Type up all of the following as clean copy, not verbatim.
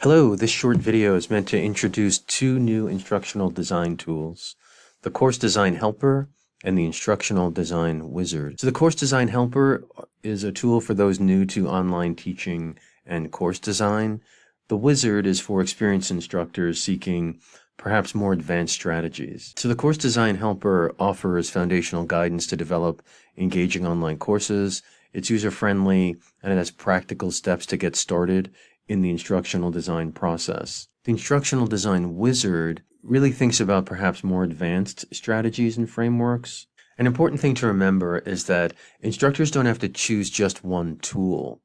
Hello, this short video is meant to introduce two new instructional design tools, the Course Design Helper and the Instructional Design Wizard. So the Course Design Helper is a tool for those new to online teaching and course design. The Wizard is for experienced instructors seeking perhaps more advanced strategies. So the Course Design Helper offers foundational guidance to develop engaging online courses. It's user-friendly and it has practical steps to get started in the instructional design process. The Instructional Design Wizard really thinks about perhaps more advanced strategies and frameworks. An important thing to remember is that instructors don't have to choose just one tool.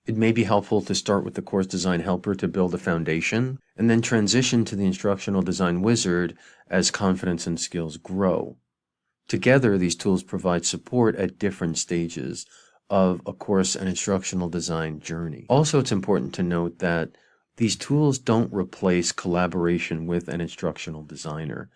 It may be helpful to start with the Course Design Helper to build a foundation, and then transition to the Instructional Design Wizard as confidence and skills grow. Together, these tools provide support at different stages of a course and instructional design journey. Also, it's important to note that these tools don't replace collaboration with an instructional designer.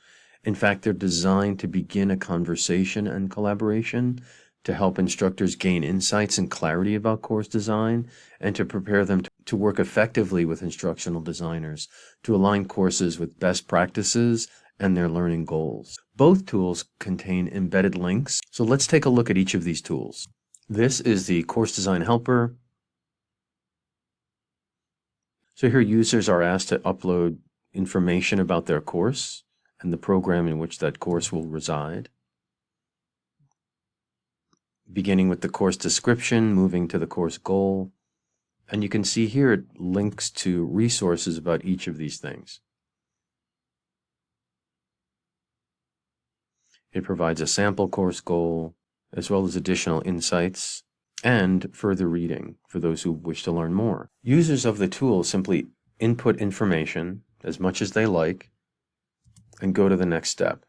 In fact, they're designed to begin a conversation and collaboration to help instructors gain insights and clarity about course design and to prepare them to work effectively with instructional designers to align courses with best practices and their learning goals. Both tools contain embedded links, so let's take a look at each of these tools. This is the Course Design Helper. So here users are asked to upload information about their course and the program in which that course will reside. Beginning with the course description, moving to the course goal. And you can see here it links to resources about each of these things. It provides a sample course goal, as well as additional insights and further reading for those who wish to learn more. Users of the tool simply input information as much as they like and go to the next step.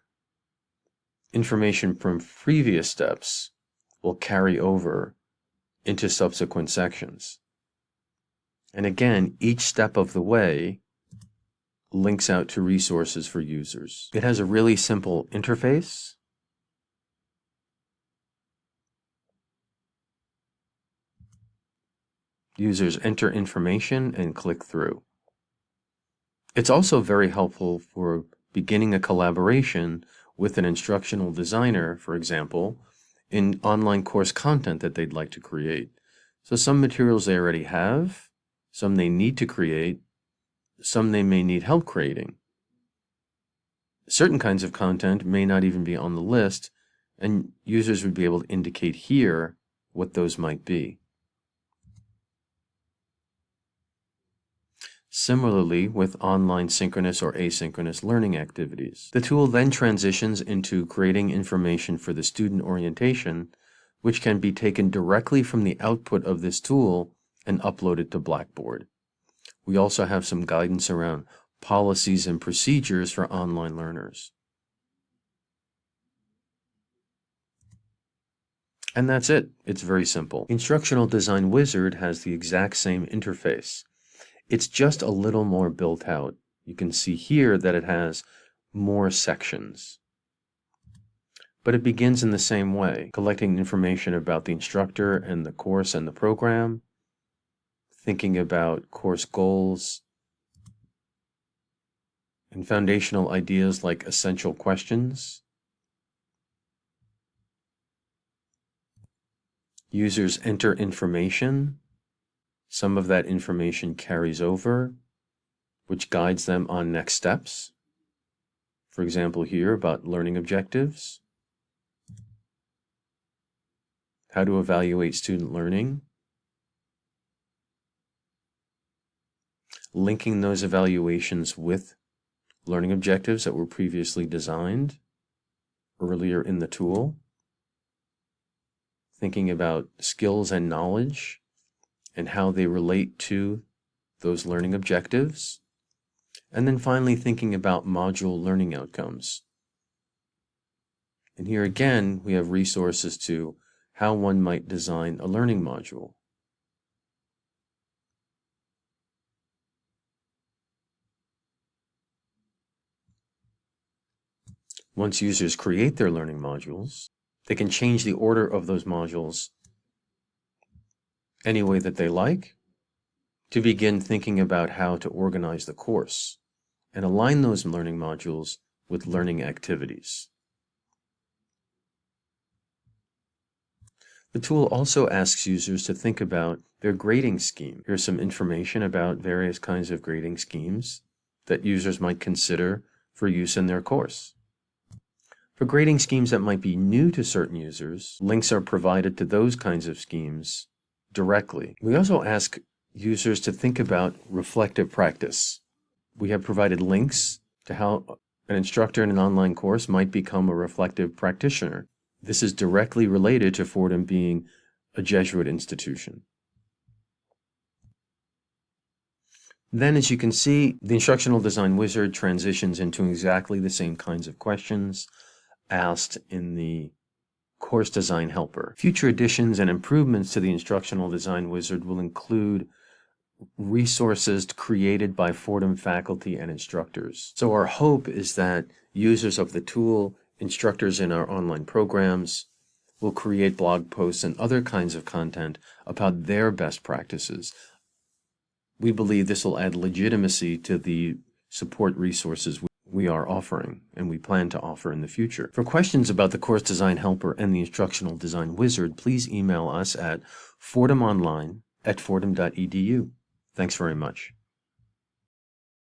Information from previous steps will carry over into subsequent sections. And again, each step of the way links out to resources for users. It has a really simple interface. Users enter information and click through. It's also very helpful for beginning a collaboration with an instructional designer, for example, in online course content that they'd like to create. So some materials they already have, some they need to create, some they may need help creating. Certain kinds of content may not even be on the list, and users would be able to indicate here what those might be. Similarly, with online synchronous or asynchronous learning activities. The tool then transitions into creating information for the student orientation, which can be taken directly from the output of this tool and uploaded to Blackboard. We also have some guidance around policies and procedures for online learners. And that's it. It's very simple. Instructional Design Wizard has the exact same interface. It's just a little more built out. You can see here that it has more sections. But it begins in the same way, collecting information about the instructor and the course and the program, thinking about course goals, and foundational ideas like essential questions. Users enter information. Some of that information carries over, which guides them on next steps. For example, here about learning objectives, how to evaluate student learning, linking those evaluations with learning objectives that were previously designed earlier in the tool, thinking about skills and knowledge and how they relate to those learning objectives, and then finally thinking about module learning outcomes. And here again, we have resources to how one might design a learning module. Once users create their learning modules, they can change the order of those modules any way that they like, to begin thinking about how to organize the course and align those learning modules with learning activities. The tool also asks users to think about their grading scheme. Here's some information about various kinds of grading schemes that users might consider for use in their course. For grading schemes that might be new to certain users, links are provided to those kinds of schemes directly. We also ask users to think about reflective practice. We have provided links to how an instructor in an online course might become a reflective practitioner. This is directly related to Fordham being a Jesuit institution. Then, as you can see, the Instructional Design Wizard transitions into exactly the same kinds of questions asked in the Course Design Helper. Future additions and improvements to the Instructional Design Wizard will include resources created by Fordham faculty and instructors. So our hope is that users of the tool, instructors in our online programs, will create blog posts and other kinds of content about their best practices. We believe this will add legitimacy to the support resources we are offering and we plan to offer in the future. For questions about the Course Design Helper and the Instructional Design Wizard, please email us at fordhamonline@fordham.edu. Thanks very much.